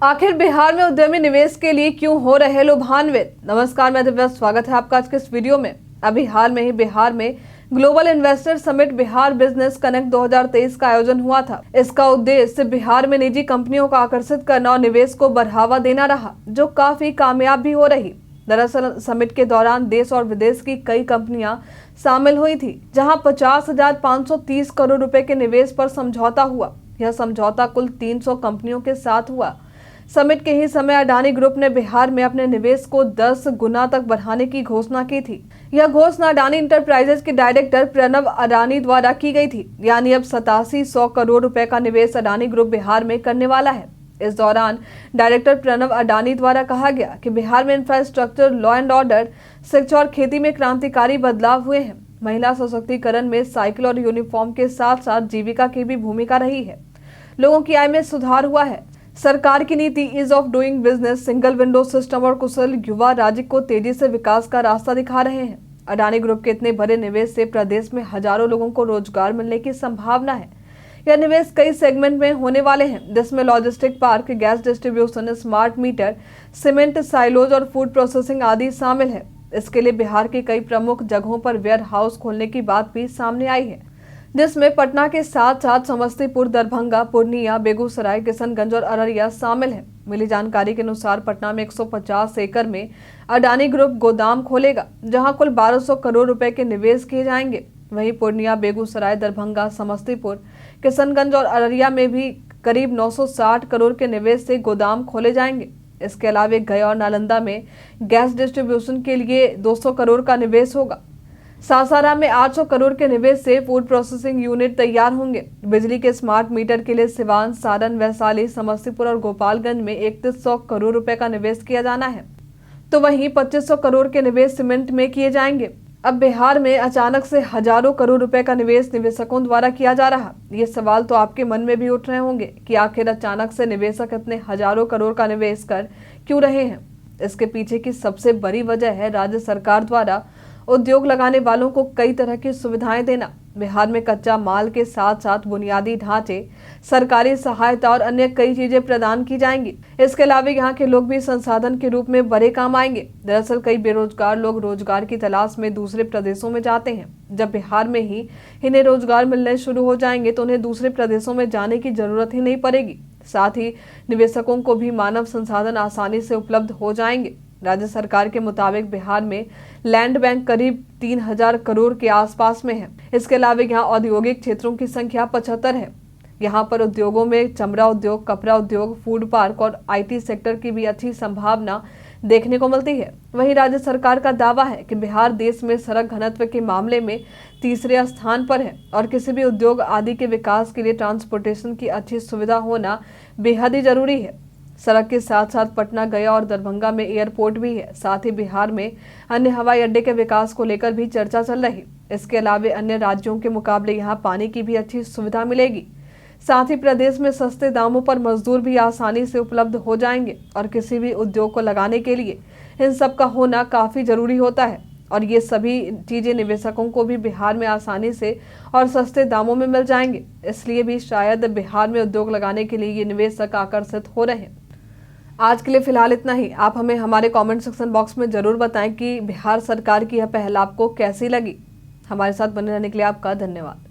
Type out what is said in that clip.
आखिर बिहार में उद्यमी निवेश के लिए क्यों हो रहे लोभान्वित। नमस्कार, मैं दिव्या, स्वागत है आपका आज के इस वीडियो में। अभी हाल में ही बिहार में global investor summit Bihar business connect 2023 का आयोजन हुआ था। इसका उद्देश्य बिहार में निजी कंपनियों को आकर्षित करना और निवेश को बढ़ावा देना रहा, जो काफी कामयाब भी हो रही। दरअसल समिट के दौरान देश और विदेश की कई कंपनियां शामिल हुई थी, जहां 50,530 करोड़ रुपए के निवेश पर समझौता हुआ। यह समझौता कुल 300 कंपनियों के साथ हुआ। समिट के ही समय अडानी ग्रुप ने बिहार में अपने निवेश को 10 गुना तक बढ़ाने की घोषणा की थी। यह घोषणा अडानी इंटरप्राइजेज के डायरेक्टर प्रणव अडानी द्वारा की गई थी। यानी अब 8700 करोड़ रुपए का निवेश अडानी ग्रुप बिहार में करने वाला है। इस दौरान डायरेक्टर प्रणव अडानी द्वारा कहा गया कि बिहार में इंफ्रास्ट्रक्चर, लॉ एंड ऑर्डर, शिक्षा और खेती में क्रांतिकारी बदलाव हुए हैं। महिला सशक्तिकरण में साइकिल और यूनिफॉर्म के साथ साथ जीविका की भी भूमिका रही है। लोगों की आय में सुधार हुआ है। सरकार की नीति ease of doing business, single window system और कुशल युवा राज्य को तेजी से विकास का रास्ता दिखा रहे हैं। अडानी ग्रुप के इतने बड़े निवेश से प्रदेश में हजारों लोगों को रोजगार मिलने की संभावना है। यह निवेश कई सेगमेंट में होने वाले हैं, जिसमें logistic park, gas distribution, smart meter, cement silos और फूड प्रोसेसिंग आदि शामिल है। इसके लिए बिहार की कई प्रमुख जगहों पर वेयर हाउस खोलने की बात भी सामने आई है, जिसमें पटना के साथ साथ समस्तीपुर, दरभंगा, पूर्णिया, बेगूसराय, किशनगंज और अररिया शामिल है। मिली जानकारी के अनुसार पटना में 150 एकड़ में अडानी ग्रुप गोदाम खोलेगा, जहां कुल 1200 करोड़ रुपए के निवेश किए जाएंगे। वहीं पूर्णिया, बेगूसराय, दरभंगा, समस्तीपुर, किशनगंज और अररिया में भी करीब 960 करोड़ के निवेश से गोदाम खोले जाएंगे। इसके अलावा गया और नालंदा में गैस डिस्ट्रीब्यूशन के लिए 200 करोड़ का निवेश होगा। सासाराम में 800 करोड़ के निवेश से फूड प्रोसेसिंग यूनिट तैयार होंगे। बिजली के स्मार्ट मीटर के लिए सिवान, सारण, वैशाली, समस्तीपुर और गोपालगंज में 3100 करोड़ रुपए का निवेश किया जाना है। तो वहीं 2500 करोड़ के निवेश सीमेंट में किए जाएंगे। अब बिहार में अचानक से हजारों करोड़ रुपए का निवेश निवेशकों द्वारा किया जा रहा। ये सवाल तो आपके मन में भी उठ रहे होंगे कि आखिर अचानक से निवेशक इतने हजारों करोड़ का निवेश कर क्यों रहे हैं। इसके पीछे की सबसे बड़ी वजह है राज्य सरकार द्वारा उद्योग लगाने वालों को कई तरह की सुविधाएं देना। बिहार में कच्चा माल के साथ साथ बुनियादी ढांचे, सरकारी सहायता और अन्य कई चीजें प्रदान की जाएंगी। इसके अलावा यहाँ के लोग भी संसाधन के रूप में बड़े काम आएंगे। दरअसल कई बेरोजगार लोग रोजगार की तलाश में दूसरे प्रदेशों में जाते हैं। जब बिहार में ही इन्हें रोजगार मिलने शुरू हो जाएंगे तो उन्हें दूसरे प्रदेशों में जाने की जरूरत ही नहीं पड़ेगी। साथ ही निवेशकों को भी मानव संसाधन आसानी से उपलब्ध हो जाएंगे। राज्य सरकार के मुताबिक बिहार में लैंड बैंक करीब 3000 करोड़ के आसपास में है। इसके अलावा यहाँ औद्योगिक क्षेत्रों की संख्या 75 है। यहाँ पर उद्योगों में चमड़ा उद्योग, कपड़ा उद्योग, फूड पार्क और IT सेक्टर की भी अच्छी संभावना देखने को मिलती है। वहीं राज्य सरकार का दावा है कि बिहार देश में सड़क घनत्व के मामले में तीसरे स्थान पर है और किसी भी उद्योग आदि के विकास के लिए ट्रांसपोर्टेशन की अच्छी सुविधा होना बेहद ही जरूरी है। सड़क के साथ साथ पटना, गया और दरभंगा में एयरपोर्ट भी है। साथ ही बिहार में अन्य हवाई अड्डे के विकास को लेकर भी चर्चा चल रही। इसके अलावा अन्य राज्यों के मुकाबले यहाँ पानी की भी अच्छी सुविधा मिलेगी। साथ ही प्रदेश में सस्ते दामों पर मजदूर भी आसानी से उपलब्ध हो जाएंगे और किसी भी उद्योग को लगाने के लिए इन सब का होना काफी जरूरी होता है। और ये सभी चीजें निवेशकों को भी बिहार में आसानी से और सस्ते दामों में मिल जाएंगे। इसलिए भी शायद बिहार में उद्योग लगाने के लिए ये निवेशक आकर्षित हो रहे हैं। आज के लिए फिलहाल इतना ही। आप हमें हमारे कमेंट सेक्शन बॉक्स में जरूर बताएं कि बिहार सरकार की यह पहल आपको कैसी लगी। हमारे साथ बने रहने के लिए आपका धन्यवाद।